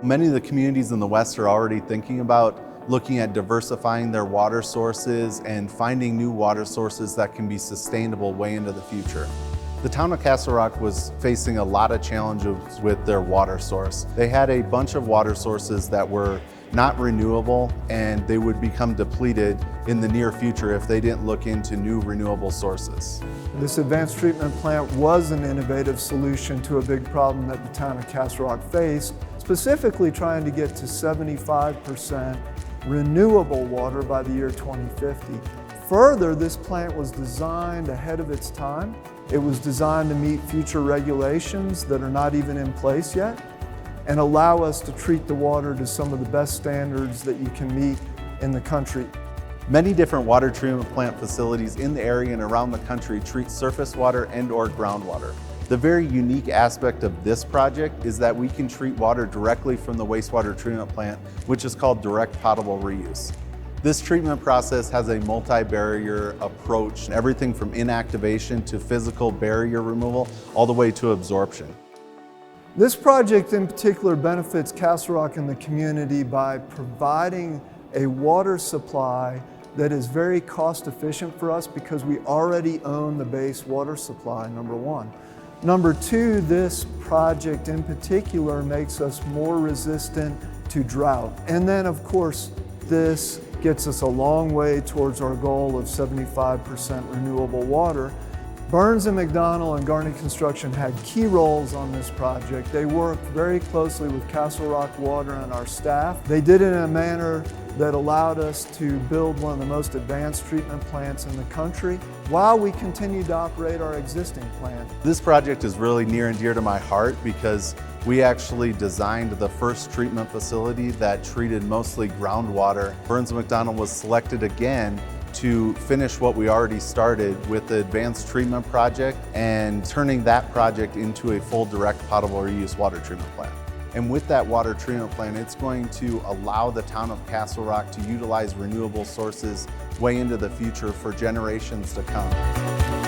Many of the communities in the West are already thinking about looking at diversifying their water sources and finding new water sources that can be sustainable way into the future. The town of Castle Rock was facing a lot of challenges with their water source. They had a bunch of water sources that were not renewable, and they would become depleted in the near future if they didn't look into new renewable sources. This advanced treatment plant was an innovative solution to a big problem that the town of Castle Rock faced, specifically trying to get to 75% renewable water by the year 2050. Further, this plant was designed ahead of its time. It was designed to meet future regulations that are not even in place yet and allow us to treat the water to some of the best standards that you can meet in the country. Many different water treatment plant facilities in the area and around the country treat surface water and/or groundwater. The very unique aspect of this project is that we can treat water directly from the wastewater treatment plant, which is called direct potable reuse. This treatment process has a multi-barrier approach, everything from inactivation to physical barrier removal, all the way to absorption. This project in particular benefits Castle Rock and the community by providing a water supply that is very cost efficient for us because we already own the base water supply, number one. Number two, this project in particular makes us more resistant to drought. And then of course, this gets us a long way towards our goal of 75% renewable water. Burns and McDonnell and Garney Construction had key roles on this project. They worked very closely with Castle Rock Water and our staff. They did it in a manner that allowed us to build one of the most advanced treatment plants in the country while we continued to operate our existing plant. This project is really near and dear to my heart because we actually designed the first treatment facility that treated mostly groundwater. Burns and McDonnell was selected again to finish what we already started with the advanced treatment project and turning that project into a full direct potable reuse water treatment plant. And with that water treatment plant, it's going to allow the town of Castle Rock to utilize renewable sources way into the future for generations to come.